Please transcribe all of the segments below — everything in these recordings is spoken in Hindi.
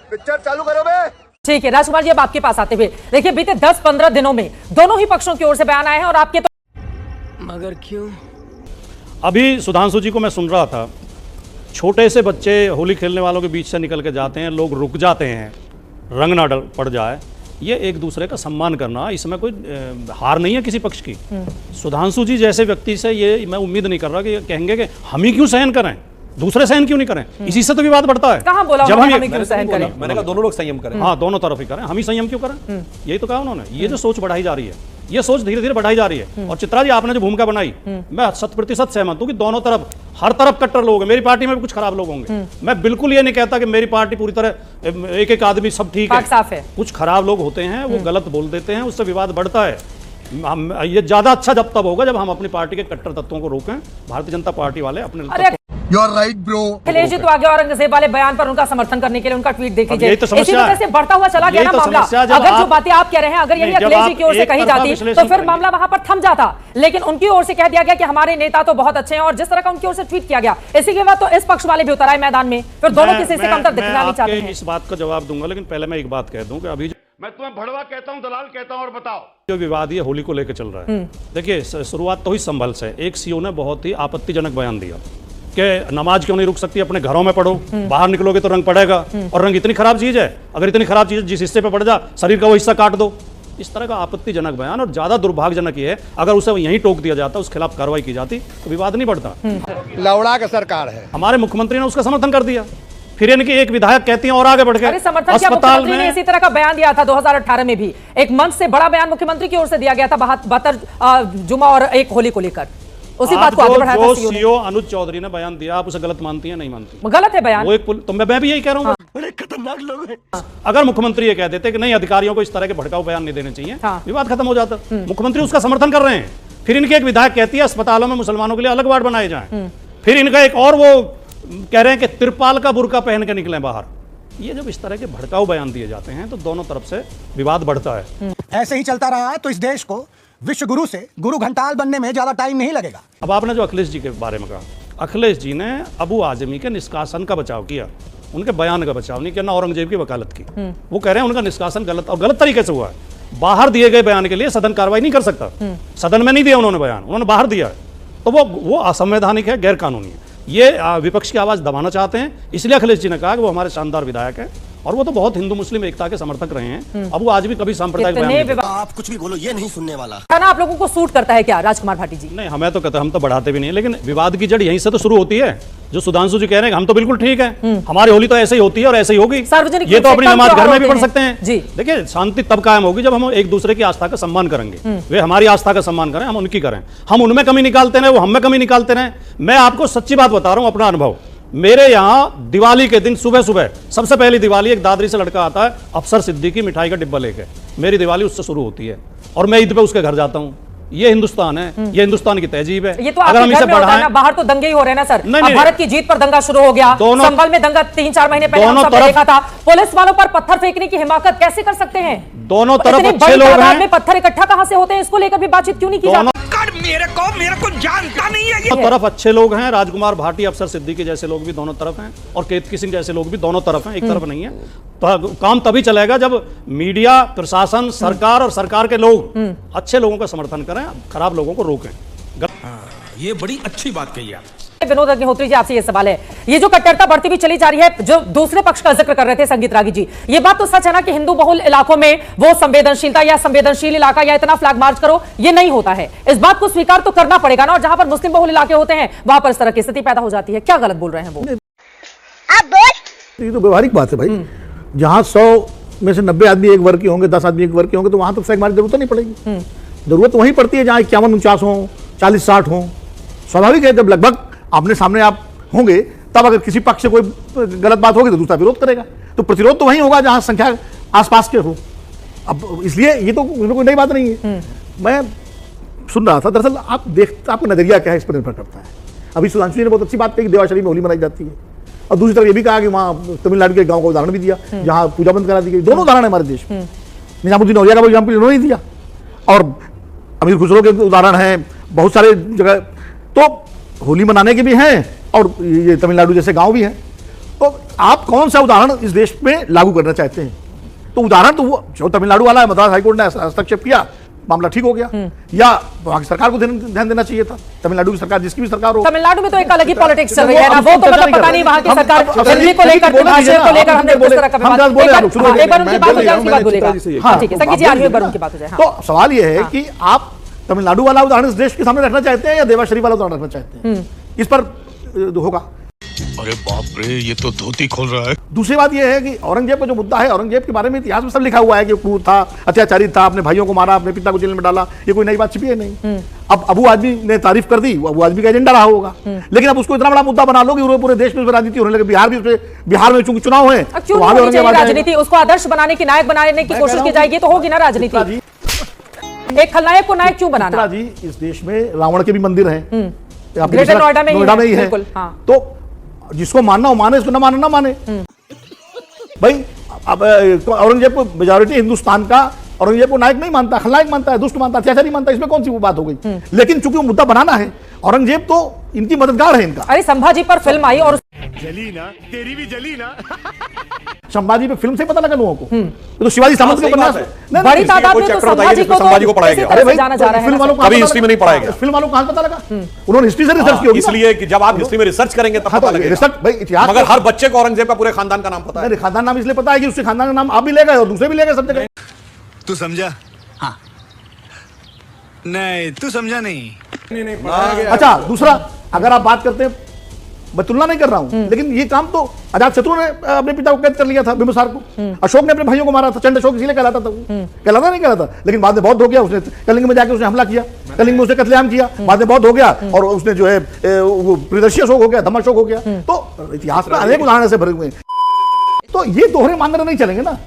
पिक्चर चालू करो बे। ठीक है राजकुमार जी, अब आपके पास आते हुए देखिए, बीते 10-15 दिनों में दोनों ही पक्षों की ओर से बयान आए हैं और आपके तो मगर क्यों? अभी सुधांशु जी को मैं सुन रहा था, छोटे से बच्चे होली खेलने वालों के बीच से निकल के जाते हैं, लोग रुक जाते हैं, रंग ना पड़ जाए, ये एक दूसरे का सम्मान करना, इसमें कोई हार नहीं है किसी पक्ष की। सुधांशु जी जैसे व्यक्ति से ये मैं उम्मीद नहीं कर रहा कि ये कहेंगे कि हम ही क्यों सहन करें, दूसरे सहन क्यों नहीं करें, इसी से तो विवाद बढ़ता है। कहाँ बोला जब हम क्यों सहन करें? मैंने कहा दोनों लोग संयम करें। हाँ, दोनों तरफ ही करें, हम ही संयम क्यों करें, यही तो कहा उन्होंने। ये जो सोच बढ़ाई जा रही है, ये सोच धीरे धीरे बढ़ाई जा रही है। और चित्रा जी, आपने जो भूमिका बनाई, मैं 100% सहमत हूँ कि दोनों तरफ, हर तरफ कट्टर लोग हैं। मेरी पार्टी में भी कुछ खराब लोग होंगे, मैं बिल्कुल ये नहीं कहता कि मेरी पार्टी पूरी तरह एक एक आदमी सब ठीक है, साफ है। कुछ खराब लोग होते हैं, वो गलत बोल देते हैं, उससे विवाद बढ़ता है। ये ज्यादा अच्छा जब तब होगा जब हम अपनी पार्टी के कट्टर तत्वों को रोकें। भारतीय जनता पार्टी वाले अपने you are right bro. Akhilesh ji तो आगे औरंगजेब वाले बयान पर उनका समर्थन करने के लिए उनका ट्वीट देख लीजिए। यही तो इसी समस्या वजह से बढ़ता हुआ चला गया ना मामला। अगर जो बातें आप कह रहे हैं, अगर यही अखिलेश जी की ओर से कही जाती तो फिर मामला वहां पर थम जाता, लेकिन उनकी ओर से कह दिया गया कि हमारे नेता तो बहुत अच्छे हैं, और जिस तरह का उनकी ओर से ट्वीट किया गया, इसी के बाद तो इस पक्ष वाले भी उतर आए मैदान में, फिर दोनों किसी से कमतर दिखना नहीं चाहते हैं। इस बात का जवाब दूंगा, लेकिन पहले मैं एक बात कह दूं कि अभी मैं तुम्हें भड़वा कहता हूं, दलाल कहता हूं, और बताओ जो विवाद ये होली को लेकर चल रहा है। देखिए, शुरुआत तो ही संभल से। एक सीओ ने बहुत ही आपत्तिजनक बयान दिया कि नमाज क्यों नहीं रुक सकती, अपने घरों में पढ़ो, बाहर निकलोगे तो रंग पड़ेगा, और रंग इतनी खराब चीज है, अगर इतनी खराब चीज जिस हिस्से पे पड़ जा, शरीर का वो हिस्सा काट दो। इस तरह का आपत्तिजनक बयान, और ज्यादा दुर्भाग्यजनक ये है, अगर उसे यहीं टोक दिया जाता, उसके खिलाफ कार्रवाई की जाती तो विवाद नहीं बढ़ता। लौड़ा का सरकार है। हमारे मुख्यमंत्री ने उसका समर्थन कर दिया, फिर इनकी एक विधायक कहती है और आगे बढ़ गए। समर्थन किया मुख्यमंत्री ने, इसी तरह का बयान दिया था 2018 में भी। एक मंच से बड़ा बयान मुख्यमंत्री की ओर से दिया गया था 72 जुमा और एक होली को लेकर। उसी बात को आगे बढ़ाया था सीओ अनुज चौधरी ने बयान दिया, आप उसे गलत मानती हैं? नहीं मानती? गलत है बयान। वो एक तो मैं भी यही कह रहा हूँ। बड़े खतरनाक लोग हैं। अगर मुख्यमंत्री ये कह देते कि नहीं, अधिकारियों को इस तरह के भड़काऊ बयान नहीं देने चाहिए, विवाद खत्म हो जाता। मुख्यमंत्री उसका समर्थन कर रहे हैं, फिर इनकी एक विधायक कहती है अस्पतालों में मुसलमानों के लिए अलग वार्ड बनाए जाएं, फिर इनका एक और वो कह रहे हैं कि तिरपाल का बुर्का पहन के निकलें बाहर। ये जब इस तरह के भड़काऊ बयान दिए जाते हैं तो दोनों तरफ से विवाद बढ़ता है। ऐसे ही चलता रहा तो इस देश को विश्व गुरु से गुरु घंटाल बनने में ज्यादा टाइम नहीं लगेगा। अब आपने जो अखिलेश जी के बारे में कहा, अखिलेश जी ने अबू आजमी के निष्कासन का बचाव किया, उनके बयान का बचाव नहीं किया, ना औरंगजेब की वकालत की। वो कह रहे हैं उनका निष्कासन गलत, और गलत तरीके से हुआ है। बाहर दिए गए बयान के लिए सदन कार्रवाई नहीं कर सकता, सदन में नहीं दिया उन्होंने बयान, उन्होंने बाहर दिया है, तो वो असंवैधानिक है, गैर कानूनी है। ये विपक्ष की आवाज दबाना चाहते हैं, इसलिए अखिलेश जी ने कहा कि वो हमारे शानदार विधायक है, और वो तो बहुत हिंदू मुस्लिम एकता के समर्थक रहे हैं। अब वो आज भी कभी सांप्रदायिक आप कुछ भी बोलो, ये नहीं सुनने वाला। ना आप लोगों को सूट करता है क्या राजकुमार भाटी जी? नहीं, हमें तो कहते, हम तो बढ़ाते भी नहीं, लेकिन विवाद की जड़ यहीं से तो शुरू होती है। जो सुधांशु जी कह रहे हैं हम तो बिल्कुल ठीक है, हमारी होली तो ऐसे ही होती है और ऐसे ही होगी, सार्वजनिक ये तो अपनी नमाज घर में भी पढ़ सकते हैं जी। देखिए, शांति तब कायम होगी जब हम एक दूसरे की आस्था का सम्मान करेंगे। वे हमारी आस्था का सम्मान करें, हम उनकी करें। हम उनमें कमी निकालते रहे, वो हम में कमी निकालते रहे। मैं आपको सच्ची बात बता रहा हूं, अपना अनुभव। मेरे यहाँ दिवाली के दिन सुबह सुबह सबसे पहली दिवाली एक दादरी से लड़का आता है, अफसर सिद्दीकी मिठाई का डिब्बा लेके। मेरी दिवाली उससे शुरू होती है, और मैं ईद पे उसके घर जाता हूँ। ये हिंदुस्तान है, ये हिंदुस्तान की तहजीब है। ये तो अगर हम इसे बढ़ाएं, बाहर तो दंगे ही हो रहे हैं ना सर। अब भारत की जीत पर दंगा शुरू हो गया, संभल में दंगा 3-4 महीने पहले हम सबने देखा था। पुलिस वालों पर पत्थर फेंकने की हिमाकत कैसे कर सकते हैं? दोनों तरफ अच्छे लोग हैं। में पत्थर इकट्ठा कहां से होते हैं, इसको लेकर भी बातचीत क्यों नहीं की जाती? मेरे को जानता नहीं है। दोनों तरफ अच्छे लोग हैं, राजकुमार भाटी, अफसर सिद्दीकी जैसे लोग भी दोनों तरफ हैं, और केतकी सिंह जैसे लोग भी दोनों तरफ हैं, एक तरफ नहीं है। तो काम तभी चलेगा जब मीडिया, प्रशासन, सरकार और सरकार के लोग अच्छे लोगों का समर्थन करें, खराब लोगों को रोकें। ये बड़ी अच्छी बात कही आप। विनोद अग्निहोत्री जी, आपसे ये सवाल है, ये जो कट्टरता बढ़ती हुई चली जा रही है, जो दूसरे पक्ष का जिक्र कर रहे थे संगीत रागी जी, ये बात तो सच है ना कि हिंदू बहुल इलाकों में वो संवेदनशीलता या संवेदनशील इलाका या इतना फ्लैग मार्च करो, ये नहीं होता है। इस बात को स्वीकार तो करना पड़ेगा ना, और जहां पर मुस्लिम बहुल इलाके होते हैं वहां पर इस तरह की स्थिति पैदा हो जाती है। क्या गलत बोल रहे हैं वो? ये तो व्यवहारिक बात है भाई। जहां 100 में से 90 आदमी एक वर्ग के होंगे, 10 आदमी एक वर्ग के होंगे, तो वहां तो फ्लैग मार्च जरूरत नहीं पड़ेगी। जरूरत वहीं पड़ती है जहां 51-49 हो, 40-60 हो। स्वाभाविक है, जब लगभग आमने सामने आप होंगे, तब अगर किसी पक्ष से कोई गलत बात होगी तो दूसरा विरोध करेगा। तो प्रतिरोध तो वहीं होगा जहां संख्या आसपास के हो। अब इसलिए ये तो कोई नई बात नहीं है। मैं सुन रहा था, दरअसल आपका नजरिया क्या है इस पर निर्भर करता है। अभी सुधांशु जी ने बहुत अच्छी बात कही कि देवाशरी में होली मनाई जाती है, और दूसरी तरफ ये भी कहा कि वहाँ तमिलनाडु के गांव का उदाहरण भी दिया जहाँ पूजा बंद करा दी गई। दोनों उदाहरण है हमारे देश में। निजामुद्दीन औलिया का एग्जाम्पल इन्होंने दिया, और अमीर खुसरो के उदाहरण हैं बहुत सारे जगह। तो होली मनाने के भी हैं, और ये तमिलनाडु जैसे गांव भी हैं। तो आप कौन सा उदाहरण इस देश में लागू करना चाहते हैं? तो उदाहरण तो वो जो तमिलनाडु वाला है, मद्रास हाईकोर्ट ने हस्तक्षेप किया, मामला ठीक हो गया। या वहां की सरकार को ध्यान देना चाहिए था, तमिलनाडु की सरकार, जिसकी भी सरकार हो। तमिलनाडु में तो एक अलग ही पॉलिटिक्स चल रही है ना, वो तो मतलब पता नहीं वहां की सरकार दिल्ली को लेकर, भाषण को लेकर हमने किस तरह का विवाद। एक बार उनकी बात हो जाए, उसके बाद बोलेगा। ठीक है संगीत जी, आगे एक बार उनकी बात हो जाए। तो सवाल यह है कि आप तमिलनाडु वाला उदाहरण इस देश के सामने रखना चाहते हैं या देवाश्री वाला उदाहरण रखना चाहते हैं? इस पर होगा। अरे बाप रे, ये तो धोती खोल रहा है। दूसरी बात यह है कि औरंगजेब का जो मुद्दा है, औरंगजेब के बारे में इतिहास में सब लिखा हुआ है कि क्रूर था, अत्याचारी था, अपने भाइयों को मारा, अपने पिता को जेल में डाला। ये कोई नई बात छिपी है नहीं। अब अबू आदमी ने तारीफ कर दी, अबू आदमी का एजेंडा रहा होगा, लेकिन अब उसको इतना बड़ा मुद्दा बना लो कि पूरे देश में राजनीति होने लगे। बिहार में चूंकि चुनाव है, राजनीति उसको आदर्श बनाने की, नायक बनाने की कोशिश की जाएगी तो होगी ना राजनीति। एक खलनायक को नायक क्यों बनाना? जी, इस देश में रावण के भी मंदिर हैं, ग्रेटर नोएडा में ही है। तो जिसको मानना हो माने, इसको ना माने ना माने। भाई अब औरंगजेब को मेजॉरिटी हिंदुस्तान का औरंगजेब को नायक नहीं मानता, खलनायक मानता है, दुष्ट मानता है, अत्याचारी मानता है। इसमें कौन सी वो बात हो गई? लेकिन चूंकि वो मुद्दा बनाना है, औरंगजेब तो इनकी मददगार है इनका। अरे संभाजी पर फिल्म आई और जली ना, तेरी भी जली ना। संभाजी पे फिल्म से पता लगा लोगों को, तो शिवाजी सामंत के उपन्यास बड़ी तादाद में तो संभाजी को पढ़ाया गया। अरे भाई जाना जा रहा है, फिल्म वालों को कभी हिस्ट्री में नहीं पढ़ाया गया। फिल्म वालों को कहां पता लगा? उन्होंने हिस्ट्री से रिसर्च की होगी, इसलिए कि जब आप हिस्ट्री में रिसर्च करेंगे तब पता लगेगा। रिसर्च भाई इतिहास, मगर हर बच्चे को औरंगजेब का पूरे खानदान का नाम पता है। खानदान नाम इसलिए पता है कि उससे खानदान का नाम आप भी ले गए और दूसरे भी ले गए सब जगह। तू समझा? हाँ। नहीं, तू समझा नहीं। अच्छा, दूसरा, अगर आप बात करते हैं, मैं तुलना नहीं कर रहा हूं, लेकिन ये काम तो अजातशत्रु ने अपने पिता को कैद कर लिया था, बिंबिसार को। अशोक ने अपने भाइयों को मारा था, चंड अशोक इसीलिए कहलाता था वो। कहलाता नहीं कहलाता, लेकिन बाद में बौद्ध हो गया, उसने कलिंग में जाके उसने हमला किया, कलिंग में उसने कत्लेआम किया, बाद में बौद्ध हो गया और उसने जो है वो प्रियदर्शी अशोक हो गया, धम्माशोक हो गया। तो इतिहास में अनेक उदाहरण ऐसे भरे हुए हैं। तो ये दोहरे मानदंड नहीं चलेंगे ना।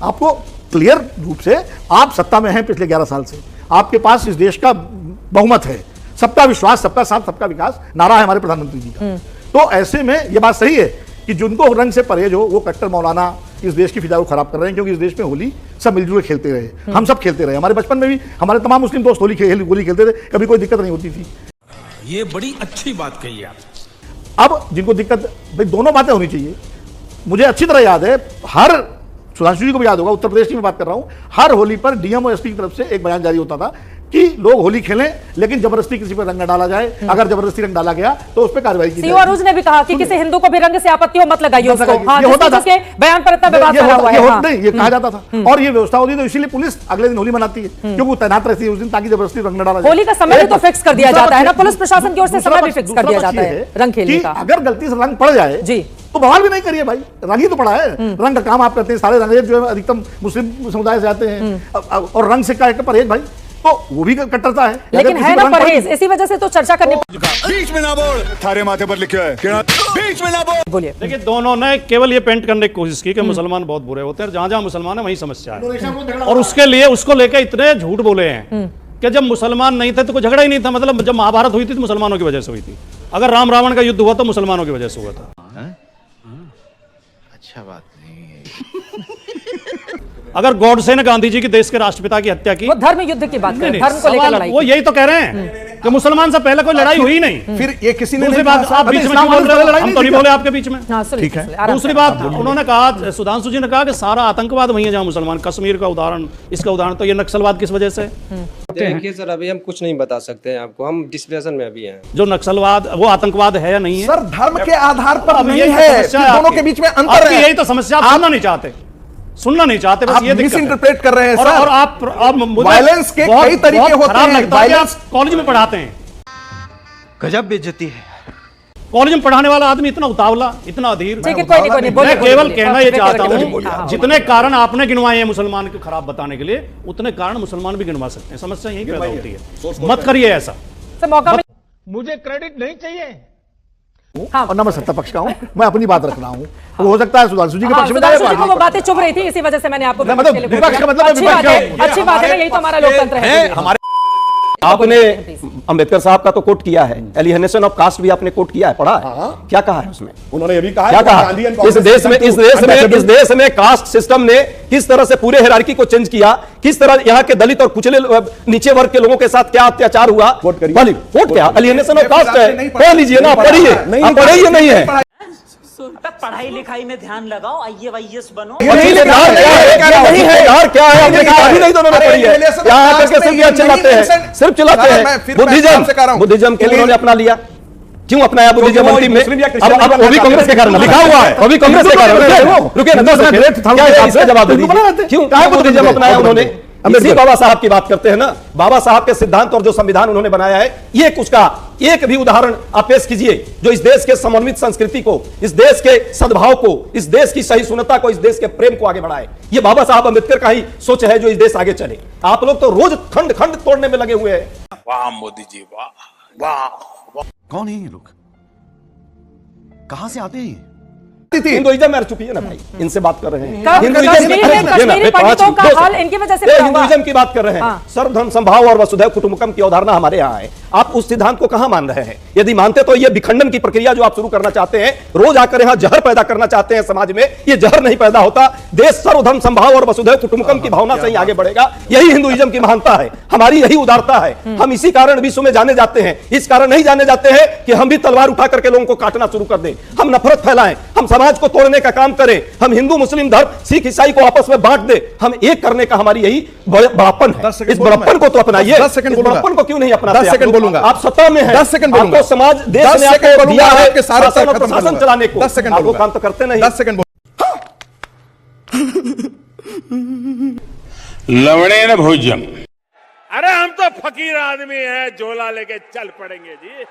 आपको क्लियर रूप से, आप सत्ता में हैं पिछले 11 साल से, आपके पास इस देश का बहुमत है, सबका विश्वास, सबका साथ, सबका विकास नारा है हमारे प्रधानमंत्री जी का। तो ऐसे में यह बात सही है कि जिनको रंग से परहेज हो, वो कट्टर मौलाना इस देश की फिजा को खराब कर रहे हैं, क्योंकि इस देश में होली सब मिलजुल के खेलते रहे, हम सब खेलते रहे। हमारे बचपन में भी हमारे तमाम मुस्लिम दोस्त होली खेलते थे, कभी कोई दिक्कत नहीं होती थी। ये बड़ी अच्छी बात कही आप। अब जिनको दिक्कत, भाई दोनों बातें होनी चाहिए। मुझे अच्छी तरह याद है, हर सुधांशु जी को भी याद होगा, उत्तर प्रदेश की मैं बात कर रहा हूं, हर होली पर डीएम और एसपी की तरफ से एक बयान जारी होता था कि लोग होली खेलें, लेकिन जबरदस्ती किसी पर रंग न डाला जाए। अगर जबरदस्ती रंग डाला गया तो उस पर कार्रवाई की जाए। अरूज ने भी कहा कि किसी हिंदू को भी रंग से आपत्ति हो मत लगाइए उसको। हाँ, ये होता था, बयान पर इतना विवाद चला हुआ है। नहीं, ये कहा जाता था और ये व्यवस्था होती है, तो इसीलिए पुलिस अगले दिन होली मनाती है, क्योंकि वो तैनात रहती है उस दिन, ताकि जबरदस्ती रंग न डाला जाए। होली का समय भी तो फिक्स कर दिया जाता है ना, पुलिस प्रशासन की ओर से समय भी फिक्स कर दिया जाता है रंग खेलने का। अगर गलती से रंग पड़ जाए जी, तो बवाल भी नहीं करिए भाई, रंग ही तो पड़ा है। रंग का काम आप करते हैं, सारे रंग जो है अधिकतम मुस्लिम समुदाय से आते हैं, और रंग से क्या परहेज भाई, तो वो भी कट्टरता है। लेकिन है ना परहेज, इसी वजह से तो चर्चा करनी। बीच में ना बोल, थारे माथे पर लिखा है, बीच में ना बोल। बोलिए। देखिए, दोनों ने केवल ये पेंट करने की कोशिश की कि मुसलमान बहुत बुरे होते हैं, जहां जहां मुसलमान है वहीं समस्या है, और उसके लिए उसको लेकर इतने झूठ बोले हैं कि जब मुसलमान नहीं थे तो कोई झगड़ा ही नहीं था। मतलब जब महाभारत हुई थी तो मुसलमानों की वजह से हुई थी, अगर राम रावण का युद्ध हुआ तो मुसलमानों की वजह से हुआ था। अच्छा बात नहीं है। अगर गॉडसे ने गांधी जी की, देश के राष्ट्रपिता की हत्या की, वो धर्म युद्ध की बात करें, धर्म को लेकर लड़ाई, वो यही तो कह रहे हैं कि मुसलमान से पहले कोई लड़ाई हुई नहीं। फिर ये किसी ने दूसरी बात, आप बीच में क्यों बोल रहे हो? हम तो नहीं बोले आपके बीच में। ठीक है। दूसरी बात, उन्होंने कहा, सुधांशु जी ने कहा कि सारा आतंकवाद वही है जहां मुसलमान। कश्मीर का उदाहरण, इसका उदाहरण, तो ये नक्सलवाद किस वजह से? देखिए सर, अभी हम कुछ नहीं बता सकते हैं आपको, हम डिस्कशन में अभी हैं। जो नक्सलवाद, वो आतंकवाद है या नहीं है? सर धर्म के आधार पर अब नहीं यही है, समस्या दोनों के बीच में अंतर आपकी है। यही तो समस्या, आप सुनना नहीं चाहते, सुनना नहीं चाहते, बस आप ये दिक्कत है। मिसइंटरप्रेट कर रहे हैं सर। और आप वायलेंस के कई तरीके होते हैं। वायलेंस कॉलेज में पढ़ाते हैं, गजब बेइज्जती है। कॉलेज में पढ़ाने वाला आदमी इतना उतावला, इतना अधीर। ठीक है, कोई नहीं, बोलिए। मैं केवल कहना ये चाहता हूँ, जितने कारण आपने गिनवाए हैं मुसलमान को खराब बताने के लिए, उतने कारण मुसलमान भी गिनवा सकते हैं। समस्या यही पैदा होती है, मत करिए ऐसा। मौका मुझे क्रेडिट नहीं चाहिए। और न मैं सत्ता पक्ष का हूं, मैं अपनी बात रख रहा हूं। वो हो सकता है सुधांशु जी के पक्ष में वो बातें चुभ रही थी, इसी वजह से मैंने आपको मतलब विपक्ष का मतलब अच्छी बात है, यही तो हमारा लोकतंत्र है। हमारे आपने अंबेडकर साहब का तो कोट किया है, एलियनेशन ऑफ कास्ट भी आपने कोट किया है, पढ़ा है? क्या कहा है उसमें? उन्होंने ये भी कहा क्या कहा? इस देश में कास्ट सिस्टम ने किस तरह से पूरे हायरार्की को चेंज किया, किस तरह यहाँ के दलित और कुचले नीचे वर्ग के लोगों के साथ क्या अत्याचार हुआ। कोट क्या? एलियनेशन ऑफ कास्ट है, पढ़ लीजिए ना, पढ़िए, पढ़िए नहीं है। पढ़ाई लिखाई में ध्यान लगाओ, IAS बनो। सिर्फ चिल्लाते हैं। बुद्धिज्म क्यों उन्होंने अपना लिया, क्यों अपनाया बुद्धिज्म अंतिम में? अब वो भी कांग्रेस के कारण लिखा हुआ है, वो भी कांग्रेस के कारण। रुके ना, इसका जवाब दे दीजिए, क्यों बुद्धिज्म अपनाया उन्होंने? इसी बाबा साहब की बात करते हैं ना, बाबा साहब के सिद्धांत और जो संविधान उन्होंने बनाया है, ये उसका एक भी उदाहरण आप पेश कीजिए जो इस देश के समन्वित संस्कृति को, इस देश के सद्भाव को, इस देश की सहिष्णुता को, इस देश के प्रेम को आगे बढ़ाए। ये बाबा साहब अंबेडकर का ही सोच है जो इस देश आगे चले। आप लोग तो रोज खंड खंड तोड़ने में लगे हुए हैं। वाह मोदी जी, वाह वाह। कौन है ये लोग, कहां से आते हैं? हिंदुइज्म में चुकी है ना भाई, इनसे बात कर रहे हैं। कश्मीरी पंडितों का हाल इनकी वजह से हिंदुइज्म की बात कर रहे हैं। सर्वधर्म संभाव और वसुधैव कुटुंबकम की अवधारणा हमारे यहाँ है। आप उस सिद्धांत को कहां मान रहे हैं? यदि मानते तो ये विखंडन की प्रक्रिया जो आप शुरू करना चाहते हैं, रोज आकर यहाँ जहर पैदा करना चाहते हैं समाज में, ये जहर नहीं पैदा होता। देश सर्वधर्म संभाव और वसुधैव कुटुंबकम की भावना से ही आगे बढ़ेगा। यही हिंदुइज्म की महानता है, हमारी यही उदारता है। हम इसी कारण विश्व में जाने जाते हैं। इस कारण नहीं जाने जाते हैं कि हम भी तलवार उठा करके लोगों को काटना शुरू कर दें, हम नफरत फैलाएं, हम समाज को तोड़ने का काम करें, हम हिंदू मुस्लिम धर्म सिख ईसाई को आपस में बांट दे। हम एक करने का हमारी यही बड़प्पन है। इस बड़प्पन को तो अपनाइए। 10 सेकंड इस बड़प्पन को क्यों नहीं अपनाते? 10 सेकंड बोलूंगा। आप सत्ता में हैं, 10 सेकंड बोलूंगा। आपको समाज देश ने आपको दिया है आपके सारे शासन और प्रशासन चलाने को। 10 सेकंड आप वो काम तो करते नहीं। 10 सेकंड लवणे न भोजम। अरे हम तो फकीर आदमी हैं, झोला लेके चल पड़ेंगे जी।